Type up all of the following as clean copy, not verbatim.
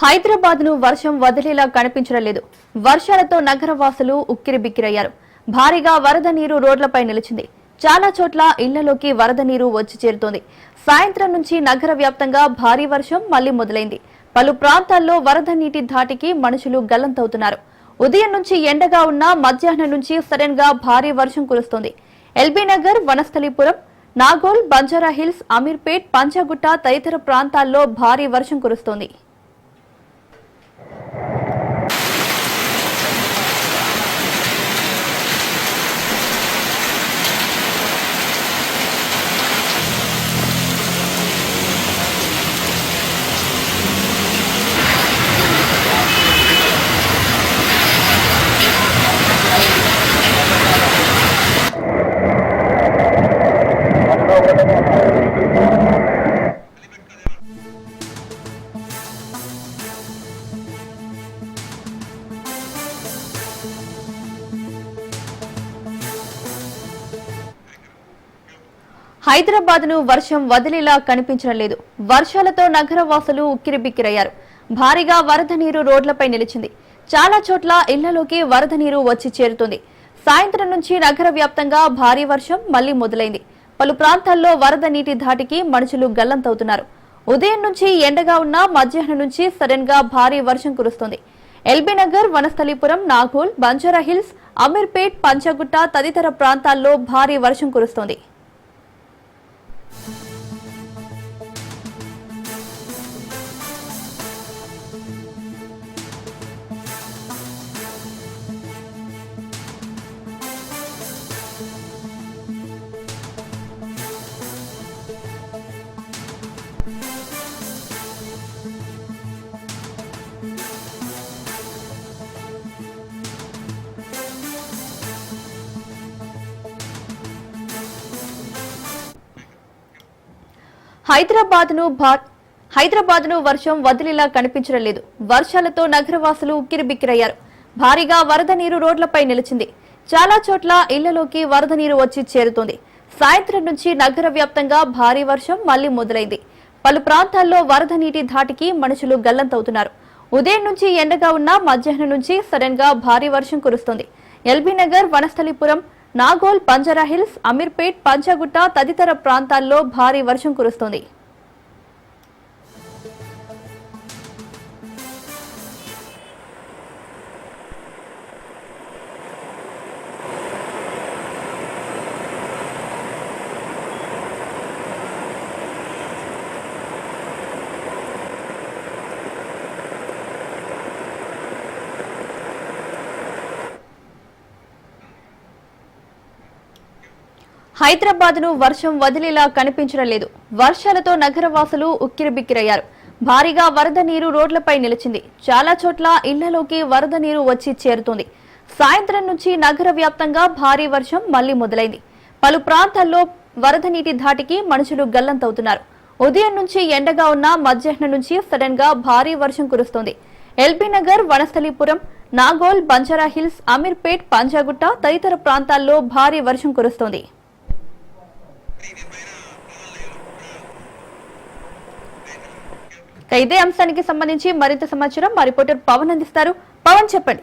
హైదరాబాద్ ను వర్షం వదిలేలా కనిపించడం లేదు. వర్షాలతో నగరవాసులు ఉక్కిరిబిక్కిరయ్యారు. భారీగా వరద నీరు రోడ్లపై నిలిచింది. చాలా చోట్ల ఇళ్లలోకి వరద నీరు వచ్చి చేరుతోంది. సాయంత్రం నుంచి నగర వ్యాప్తంగా భారీ వర్షం మళ్లీ మొదలైంది. పలు ప్రాంతాల్లో వరద నీటి ధాటికి మనుషులు గల్లంతవుతున్నారు. ఉదయం నుంచి ఎండగా ఉన్న మధ్యాహ్నం నుంచి సడన్ గా భారీ వర్షం కురుస్తోంది. ఎల్బీ నగర్, వనస్థలిపురం, నాగోల్, బంజారాహిల్స్, అమీర్పేట్, పంచగుట్ట తదితర ప్రాంతాల్లో భారీ వర్షం కురుస్తోంది. హైదరాబాద్ ను వర్షం వదిలేలా కనిపించడం లేదు. వర్షాలతో నగరవాసులు ఉక్కిరిబిక్కిరయ్యారు. భారీగా వరద నీరు రోడ్లపై నిలిచింది. చాలా చోట్ల ఇళ్లలోకి వరద నీరు వచ్చి చేరుతుంది. సాయంత్రం నుంచి నగర వ్యాప్తంగా భారీ వర్షం మళ్లీ మొదలైంది. పలు ప్రాంతాల్లో వరద నీటి ధాటికి మనుషులు గల్లంతవుతున్నారు. ఉదయం నుంచి ఎండగా ఉన్న మధ్యాహ్నం నుంచి సడన్ గా భారీ వర్షం కురుస్తోంది. ఎల్బీ నగర్, వనస్థలిపురం, నాగోల్, బంజారాహిల్స్, అమీర్పేట్, పంచగుట్ట తదితర ప్రాంతాల్లో భారీ వర్షం కురుస్తోంది. హైదరాబాద్ ను వర్షం వదిలేలా కనిపించడం లేదు. వర్షాలతో నగరవాసులు ఉక్కిరిబిక్కిరయ్యారు. భారీగా వరద నీరు రోడ్లపై నిలిచింది. చాలా చోట్ల ఇళ్లలోకి వరద నీరు వచ్చి చేరుతోంది. సాయంత్రం నుంచి నగర వ్యాప్తంగా భారీ వర్షం మళ్లీ మొదలైంది. పలు ప్రాంతాల్లో వరద నీటి ధాటికి మనుషులు గల్లంతవుతున్నారు. ఉదయం నుంచి ఎండగా ఉన్న మధ్యాహ్నం నుంచి సడన్ గా భారీ వర్షం కురుస్తోంది. ఎల్బీ నగర్, వనస్థలిపురం, నాగోల్, బంజారాహిల్స్, అమీర్పేట్, పంచగుట్ట తదితర ప్రాంతాల్లో భారీ వర్షం కురుస్తోంది. హైదరాబాద్ ను వర్షం వదిలేలా కనిపించడం లేదు. వర్షాలతో నగరవాసులు ఉక్కిరిబిక్కిరయ్యారు. భారీగా వరద నీరు రోడ్లపై నిలిచింది. చాలా చోట్ల ఇళ్లలోకి వరద నీరు వచ్చి చేరుతోంది. సాయంత్రం నుంచి నగర వ్యాప్తంగా భారీ వర్షం మళ్లీ మొదలైంది. పలు ప్రాంతాల్లో వరద నీటి ధాటికి మనుషులు గల్లంతవుతున్నారు. ఉదయం నుంచి ఎండగా ఉన్న మధ్యాహ్నం నుంచి సడన్ గా భారీ వర్షం కురుస్తోంది. ఎల్బీ నగర్, వనస్థలిపురం, నాగోల్, బంజారాహిల్స్, అమీర్పేట్, పంజాగుట్ట తదితర ప్రాంతాల్లో భారీ వర్షం కురుస్తోంది. ఇదే అంశానికి సంబంధించి మరింత సమాచారం మా రిపోర్టర్ పవన్ అందిస్తారు. పవన్, చెప్పండి.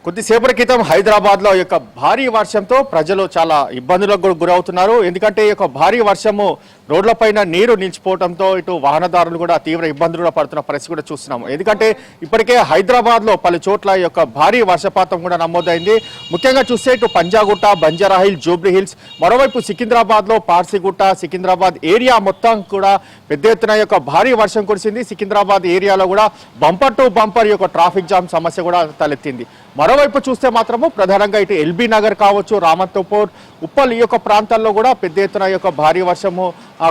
కొద్దిసేపటి క్రితం హైదరాబాద్ లో యొక్క భారీ వర్షంతో ప్రజలు చాలా ఇబ్బందులకు గురవుతున్నారు. ఎందుకంటే ఈ యొక్క భారీ వర్షము రోడ్లపైన నీరు నిలిచిపోవడంతో ఇటు వాహనదారులు కూడా తీవ్ర ఇబ్బందులు పడుతున్న పరిస్థితి కూడా చూస్తున్నాము. ఎందుకంటే ఇప్పటికే హైదరాబాద్ లో పలు చోట్ల ఈ యొక్క భారీ వర్షపాతం కూడా నమోదైంది. ముఖ్యంగా చూస్తే ఇటు పంజాగుట్ట, బంజారాహిల్స్, జూబ్లీ హిల్స్, మరోవైపు సికింద్రాబాద్ లో పార్సిగుట్ట, సికింద్రాబాద్ ఏరియా మొత్తం కూడా పెద్ద ఎత్తున యొక్క భారీ వర్షం కురిసింది. సికింద్రాబాద్ ఏరియాలో కూడా బంపర్ టు బంపర్ యొక్క ట్రాఫిక్ జామ్ సమస్య కూడా తలెత్తింది. మరోవైపు చూస్తే మాత్రము ప్రధానంగా ఇటు ఎల్బీ నగర్ కావచ్చు, రామతోపూర్, ఉప్పల్ ఈ యొక్క ప్రాంతాల్లో కూడా పెద్ద ఎత్తున యొక్క భారీ వర్షము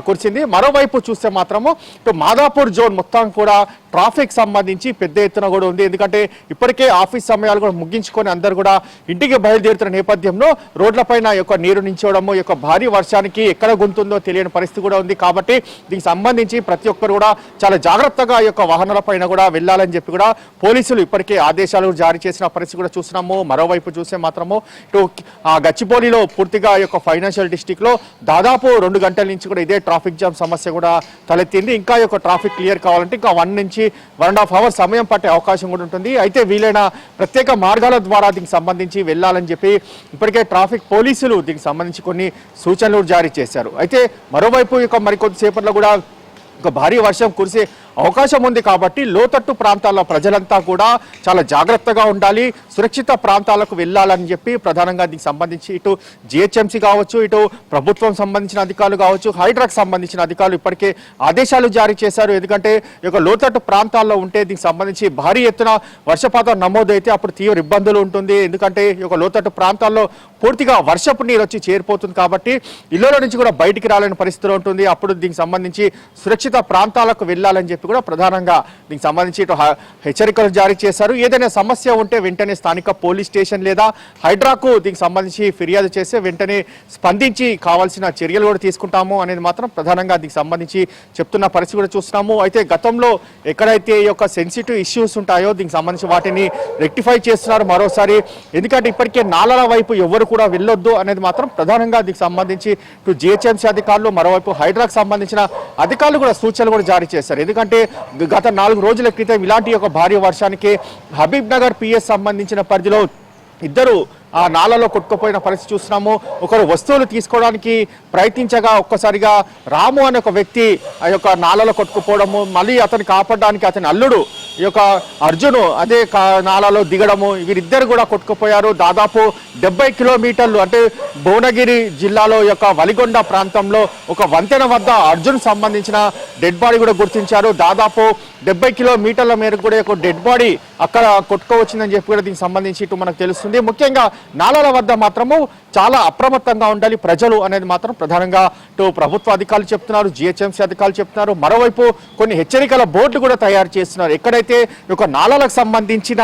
కురిసింది. మరోవైపు చూస్తే మాత్రము ఇటు మాదాపూర్ జోన్ మొత్తం కూడా ట్రాఫిక్ సంబంధించి పెద్ద ఎత్తున కూడా ఉంది. ఎందుకంటే ఇప్పటికే ఆఫీస్ సమయాలు కూడా ముగించుకొని అందరూ కూడా ఇంటికి బయలుదేరుతున్న నేపథ్యంలో రోడ్లపైన యొక్క నీరు నించోవడము, యొక్క భారీ వర్షానికి ఎక్కడ గుంతుందో తెలియని పరిస్థితి కూడా ఉంది. కాబట్టి దీనికి సంబంధించి ప్రతి ఒక్కరు కూడా చాలా జాగ్రత్తగా ఈ యొక్క వాహనాలపైన కూడా వెళ్ళాలని చెప్పి కూడా పోలీసులు ఇప్పటికే ఆదేశాలు జారీ చేసిన పరిస్థితి కూడా చూస్తున్నాము. మరోవైపు చూస్తే మాత్రము ఇటు గచ్చిబౌలిలో పూర్తిగా ఈ యొక్క ఫైనాన్షియల్ డిస్ట్రిక్ట్ లో దాదాపు 2 గంటల నుంచి కూడా ఇదే ఇదే ట్రాఫిక్ జామ్ సమస్య కూడా తలెత్తింది. ఇంకా ఈ యొక్క ట్రాఫిక్ క్లియర్ కావాలంటే ఇంకా 1 నుంచి 1.5 hours సమయం పట్టే అవకాశం కూడా ఉంటుంది. అయితే వీలైన ప్రత్యేక మార్గాల ద్వారా దీనికి సంబంధించి వెళ్ళాలని చెప్పి ఇప్పటికే ట్రాఫిక్ పోలీసులు దీనికి సంబంధించి కొన్ని సూచనలు జారీ చేశారు. అయితే మరోవైపు ఇక మరికొద్దిసేపట్లో కూడా ఒక భారీ వర్షం కురిసే అవకాశం ఉంది కాబట్టి లోతట్టు ప్రాంతాల్లో ప్రజలంతా కూడా చాలా జాగ్రత్తగా ఉండాలి, సురక్షిత ప్రాంతాలకు వెళ్ళాలని చెప్పి ప్రధానంగా దీనికి సంబంధించి ఇటు జిహెచ్ఎంసీ కావచ్చు, ఇటు ప్రభుత్వం సంబంధించిన అధికారులు కావచ్చు, హైడ్రాకు సంబంధించిన అధికారులు ఇప్పటికే ఆదేశాలు జారీ చేశారు. ఎందుకంటే ఈ యొక్క లోతట్టు ప్రాంతాల్లో ఉంటే దీనికి సంబంధించి భారీ ఎత్తున వర్షపాతం నమోదైతే అప్పుడు తీవ్ర ఇబ్బందులు ఉంటుంది. ఎందుకంటే ఈ యొక్క లోతట్టు ప్రాంతాల్లో పూర్తిగా వర్షపు నీరు వచ్చి చేరిపోతుంది కాబట్టి ఇళ్లలో నుంచి కూడా బయటికి రాలేని పరిస్థితిలో ఉంటుంది. అప్పుడు దీనికి సంబంధించి సురక్షిత ప్రాంతాలకు వెళ్ళాలని చెప్పి కూడా ప్రధానంగా దీనికి సంబంధించి ఇటు హెచ్చరికలు జారీ చేశారు. ఏదైనా సమస్య ఉంటే వెంటనే స్థానిక పోలీస్ స్టేషన్ లేదా హైడ్రాకు దీనికి సంబంధించి ఫిర్యాదు చేస్తే వెంటనే స్పందించి కావాల్సిన చర్యలు కూడా తీసుకుంటాము అనేది మాత్రం ప్రధానంగా దీనికి సంబంధించి చెప్తున్న పరిస్థితి కూడా చూస్తున్నాము. అయితే గతంలో ఎక్కడైతే ఈ యొక్క సెన్సిటివ్ ఇష్యూస్ ఉంటాయో దీనికి సంబంధించి వాటిని రెక్టిఫై చేస్తున్నారు మరోసారి. ఎందుకంటే ఇప్పటికే నాలల వైపు ఎవరు కూడా వెళ్ళొద్దు అనేది మాత్రం ప్రధానంగా దీనికి సంబంధించి ఇటు జిహెచ్ఎంసీ అధికారులు మరోవైపు హైడ్రాకు సంబంధించిన అధికారులు కూడా సూచనలు కూడా జారీ చేశారు. ఎందుకంటే గత 4 రోజుల క్రితం ఇలాంటి ఒక భారీ వర్షానికి హబీబ్ నగర్ పిఎస్ సంబంధించిన పరిధిలో ఇద్దరు ఆ నాలలో కొట్టుకుపోయిన పరిస్థితి చూస్తున్నాము. ఒకరు వస్తువులు తీసుకోవడానికి ప్రయత్నించగా ఒక్కసారిగా రాము అనే ఒక వ్యక్తి ఆ యొక్క నాలలో కొట్టుకుపోవడము, మళ్ళీ అతన్ని కాపాడడానికి అతని అల్లుడు ఈ యొక్క అర్జును అదే నాలలో దిగడము, వీరిద్దరు కూడా కొట్టుకుపోయారు. దాదాపు 70 కిలోమీటర్లు అంటే భువనగిరి జిల్లాలో యొక్క వలిగొండ ప్రాంతంలో ఒక వంతెన వద్ద అర్జున్ సంబంధించిన డెడ్ బాడీ కూడా గుర్తించారు. దాదాపు 70 కిలోమీటర్ల మేరకు కూడా ఒక డెడ్ బాడీ అక్కడ కొట్టుకోవచ్చిందని చెప్పి కూడా దీనికి సంబంధించి ఇటు మనకు తెలుస్తుంది. ముఖ్యంగా నాలాల వద్ద మాత్రము చాలా అప్రమత్తంగా ఉండాలి ప్రజలు అనేది మాత్రం ప్రధానంగా ఇటు ప్రభుత్వ అధికారులు చెప్తున్నారు, జిహెచ్ఎంసీ అధికారులు చెప్తున్నారు. మరోవైపు కొన్ని హెచ్చరికల బోర్డు కూడా తయారు చేస్తున్నారు. ఎక్కడైతే ఈ యొక్క నాలాలకు సంబంధించిన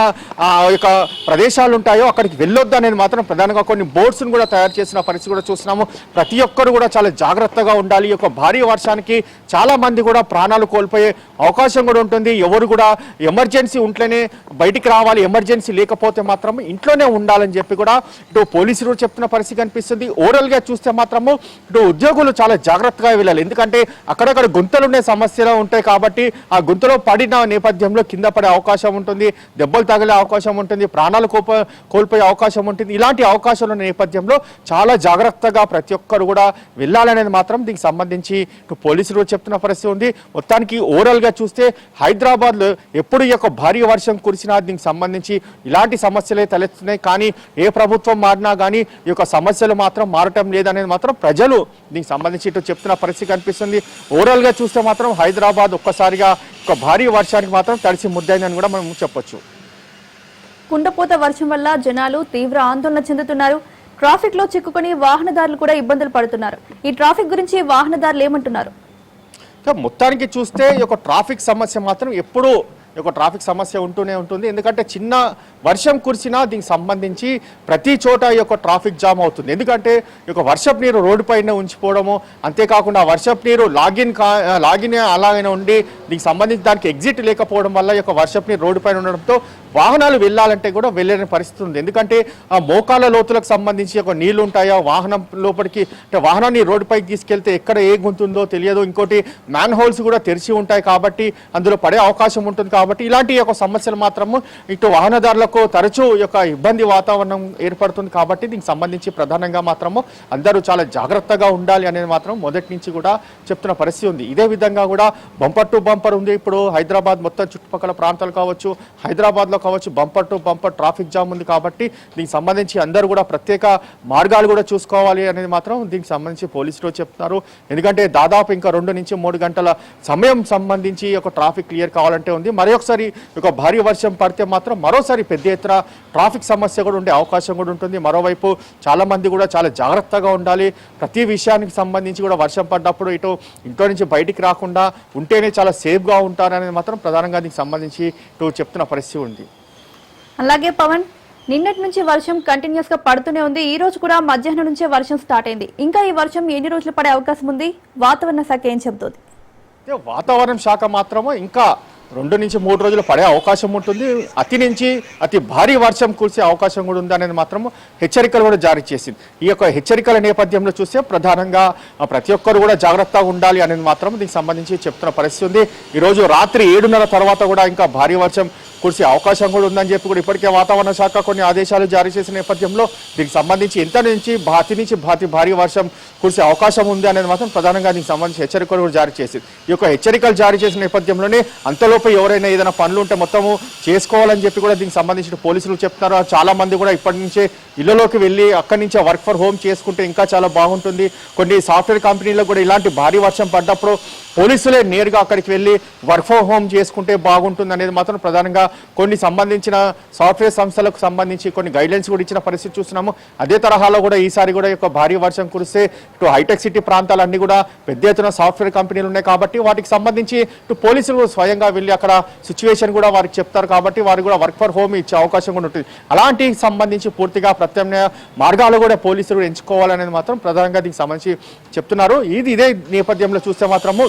యొక్క ప్రదేశాలు ఉంటాయో అక్కడికి వెళ్ళొద్దు అనేది మాత్రం ప్రధానంగా కొన్ని బోర్డ్స్ను కూడా తయారు చేసిన పరిస్థితి కూడా చూస్తున్నాము. ప్రతి ఒక్కరు కూడా చాలా జాగ్రత్తగా ఉండాలి. ఈ యొక్క భారీ వర్షానికి చాలా మంది కూడా ప్రాణాలు కోల్పోయే అవకాశం కూడా ఉంటుంది. ఎవరు కూడా ఎమర్జెన్సీ ఉంటేనే బయటికి రావాలి, ఎమర్జెన్సీ లేకపోతే మాత్రం ఇంట్లోనే ఉండాలని చెప్పి కూడా ఇటు పోలీసులు చెప్తున్న పరిస్థితి కనిపిస్తుంది. ఓవరాల్ గా చూస్తే మాత్రము ఇటు ఉద్యోగులు చాలా జాగ్రత్తగా వెళ్ళాలి. ఎందుకంటే అక్కడక్కడ గుంతలు ఉండే సమస్యలు ఉంటాయి కాబట్టి ఆ గుంతలో పడిన నేపథ్యంలో కింద పడే అవకాశం ఉంటుంది, దెబ్బలు తగిలే అవకాశం ఉంటుంది, ప్రాణాలు కోల్పోయే అవకాశం ఉంటుంది. ఇలాంటి అవకాశాలు ఉన్న నేపథ్యంలో చాలా జాగ్రత్తగా ప్రతి ఒక్కరు కూడా వెళ్ళాలనేది మాత్రం దీనికి సంబంధించి ఇటు పోలీసులు చెప్తున్న పరిస్థితి ఉంది. మొత్తానికి ఓవరాల్ గా చూస్తే హైదరాబాద్ లో ఎప్పుడు ఈ యొక్క భారీ వర్షం కురిసినా దీనికి సంబంధించి ఇలాంటి సమస్యలే తలెత్తున్నాయి. కానీ ఏ ప్రభుత్వం మారినా కానీ ఈ యొక్క సమస్యలు మాత్రం మారటం లేదనేది మాత్రం ప్రజలు దీనికి సంబంధించి ఇటు చెప్తున్న పరిస్థితి కనిపిస్తుంది. ఓవరాల్ గా చూస్తే మాత్రం హైదరాబాద్ ఒక్కసారిగా ఒక భారీ వర్షానికి మాత్రం తడిసి ముద్దైందని కూడా మనం చెప్పొచ్చు. కుండపోత వర్షం వల్ల జనాలు తీవ్ర ఆందోళన చెందుతున్నారు. ట్రాఫిక్ లో చిక్కుకొని వాహనదారులు కూడా ఇబ్బందులు పడుతున్నారు. ఈ ట్రాఫిక్ గురించి వాహనదారులు ఏమంటున్నారు? మొత్తానికి చూస్తే ఈ యొక్క ట్రాఫిక్ సమస్య మాత్రం ఎప్పుడూ ఈ యొక్క ట్రాఫిక్ సమస్య ఉంటూనే ఉంటుంది. ఎందుకంటే చిన్న వర్షం కురిసినా దీనికి సంబంధించి ప్రతి చోట ఈ యొక్క ట్రాఫిక్ జామ్ అవుతుంది. ఎందుకంటే ఈ యొక్క వర్షపు నీరు రోడ్డు పైన ఉంచిపోవడము, అంతేకాకుండా వర్షపు నీరు లాగిన్ అలాగైనా ఉండి దీనికి సంబంధించి దానికి ఎగ్జిట్ లేకపోవడం వల్ల ఈ యొక్క వర్షపు నీరు రోడ్డు పైన ఉండడంతో వాహనాలు వెళ్ళాలంటే కూడా వెళ్ళలేని పరిస్థితి ఉంది. ఎందుకంటే ఆ మోకాల లోతులకు సంబంధించి ఒక నీళ్లు ఉంటాయా వాహనం లోపలికి, అంటే వాహనాన్ని రోడ్డుపైకి తీసుకెళ్తే ఎక్కడ ఏ గుంతుందో తెలియదు. ఇంకోటి మ్యాన్ హోల్స్ కూడా తెరిచి ఉంటాయి కాబట్టి అందులో పడే అవకాశం ఉంటుంది. కాబట్టి ఇలాంటి యొక్క సమస్యలు మాత్రము ఇటు వాహనదారులకు తరచూ యొక్క ఇబ్బంది వాతావరణం ఏర్పడుతుంది. కాబట్టి దీనికి సంబంధించి ప్రధానంగా మాత్రము అందరూ చాలా జాగ్రత్తగా ఉండాలి అనేది మాత్రం మొదటి నుంచి కూడా చెప్తున్న పరిస్థితి ఉంది. ఇదే విధంగా కూడా బంపర్ టు బంపర్ ఉంది. ఇప్పుడు హైదరాబాద్ మొత్తం చుట్టుపక్కల ప్రాంతాలు కావచ్చు, హైదరాబాద్లో కావచ్చు bumper to bumper traffic jam ఉంది. కాబట్టి దీనికి సంబంధించి అందరూ కూడా ప్రత్యేక మార్గాలు కూడా చూసుకోవాలి అనేది మాత్రం దీనికి సంబంధించి పోలీసులు చెప్తున్నారు. ఎందుకంటే దాదాపు ఇంకా 2 నుంచి 3 గంటల సమయం సంబంధించి ఒక ట్రాఫిక్ క్లియర్ కావాలంటే ఉంది. మరొకసారి ఒక భారీ వర్షం పడితే మాత్రం మరోసారి పెద్ద ఎత్తున ట్రాఫిక్ సమస్య కూడా ఉండే అవకాశం కూడా ఉంటుంది. మరోవైపు చాలా మంది కూడా చాలా జాగ్రత్తగా ఉండాలి. ప్రతి విషయానికి సంబంధించి కూడా వర్షం పడ్డప్పుడు ఇటు ఇంట్లో నుంచి బయటికి రాకుండా ఉంటేనే చాలా సేఫ్గా ఉంటారనేది మాత్రం ప్రధానంగా దీనికి సంబంధించి ఇటు చెప్తున్న పరిస్థితి ఉంది. అలాగే పవన్, నిన్నటి నుంచి వర్షం కంటిన్యూస్ గా పడుతూనే ఉంది. ఈ రోజు కూడా మధ్యాహ్నం నుంచే వర్షం స్టార్ట్ అయింది. ఇంకా ఈ వర్షం ఎన్ని రోజులు పడే అవకాశం ఉంది? వాతావరణ శాఖ ఏం చెబుతోంది? వాతావరణ శాఖ మాత్రము ఇంకా 2 నుంచి 3 రోజులు పడే అవకాశం ఉంటుంది. అతి నుంచి అతి భారీ వర్షం కురిసే అవకాశం కూడా ఉంది అనేది మాత్రం హెచ్చరికలు కూడా జారీ చేసింది. ఈ యొక్క హెచ్చరికల నేపథ్యంలో చూస్తే ప్రధానంగా ప్రతి ఒక్కరు కూడా జాగ్రత్తగా ఉండాలి అనేది మాత్రం దీనికి సంబంధించి చెప్తున్న పరిస్థితి ఉంది. ఈరోజు రాత్రి 7:30 తర్వాత కూడా ఇంకా భారీ వర్షం కురిసే అవకాశం కూడా ఉందని చెప్పి కూడా ఇప్పటికే వాతావరణ శాఖ కొన్ని ఆదేశాలు జారీ చేసిన నేపథ్యంలో దీనికి సంబంధించి ఎంత నుంచి భారీ వర్షం కురిసే అవకాశం ఉంది అనేది మాత్రం ప్రధానంగా దీనికి సంబంధించి హెచ్చరికలు కూడా జారీ చేసింది. ఈ యొక్క హెచ్చరికలు జారీ చేసిన నేపథ్యంలోనే అంతలోపు ఎవరైనా ఏదైనా పనులు ఉంటే మొత్తము చేసుకోవాలని చెప్పి కూడా దీనికి సంబంధించిన పోలీసులు చెప్తున్నారు. చాలా మంది కూడా ఇప్పటి నుంచే ఇళ్లలోకి వెళ్ళి అక్కడి నుంచే వర్క్ ఫర్ హోమ్ చేసుకుంటే ఇంకా చాలా బాగుంటుంది. కొన్ని సాఫ్ట్వేర్ కంపెనీలకు కూడా ఇలాంటి భారీ వర్షం పడ్డప్పుడు పోలీసులే నేరుగా అక్కడికి వెళ్ళి వర్క్ ఫ్రమ్ హోమ్ చేసుకుంటే బాగుంటుంది అనేది మాత్రం ప్రధానంగా కొన్ని సంబంధించిన సాఫ్ట్వేర్ సంస్థలకు సంబంధించి కొన్ని గైడ్లైన్స్ కూడా ఇచ్చిన పరిస్థితి చూస్తున్నాము. అదే తరహాలో కూడా ఈసారి కూడా యొక్క భారీ వర్షం కురిస్తే ఇటు హైటెక్ సిటీ ప్రాంతాలన్నీ కూడా పెద్ద ఎత్తున సాఫ్ట్వేర్ కంపెనీలు ఉన్నాయి కాబట్టి వాటికి సంబంధించి ఇటు పోలీసులు స్వయంగా వెళ్ళి అక్కడ సిచ్యువేషన్ కూడా వారికి చెప్తారు కాబట్టి వారు కూడా వర్క్ ఫర్ హోమ్ ఇచ్చే అవకాశం కూడా ఉంటుంది. అలాంటి సంబంధించి పూర్తిగా ప్రత్యామ్నాయ మార్గాలు కూడా పోలీసులు ఎంచుకోవాలనేది మాత్రం ప్రధానంగా దీనికి సంబంధించి చెప్తున్నారు. ఇదే నేపథ్యంలో చూస్తే మాత్రము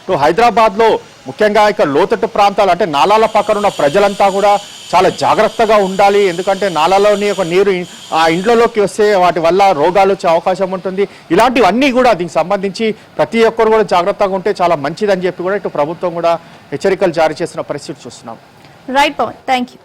ఇటు హైదరాబాద్లో ముఖ్యంగా ఇక లోతట్టు ప్రాంతాలు అంటే నాలాల పక్కన ఉన్న ప్రజలంతా కూడా చాలా జాగ్రత్తగా ఉండాలి. ఎందుకంటే నాలాలోని ఒక నీరు ఆ ఇండ్లలోకి వస్తే వాటి వల్ల రోగాలు వచ్చే అవకాశం ఉంటుంది. ఇలాంటివన్నీ కూడా దీనికి సంబంధించి ప్రతి ఒక్కరు కూడా జాగ్రత్తగా ఉంటే చాలా మంచిదని చెప్పి కూడా ఇటు ప్రభుత్వం కూడా హెచ్చరికలు జారీ చేసిన పరిస్థితి చూస్తున్నాం. Right Pavan, thank you.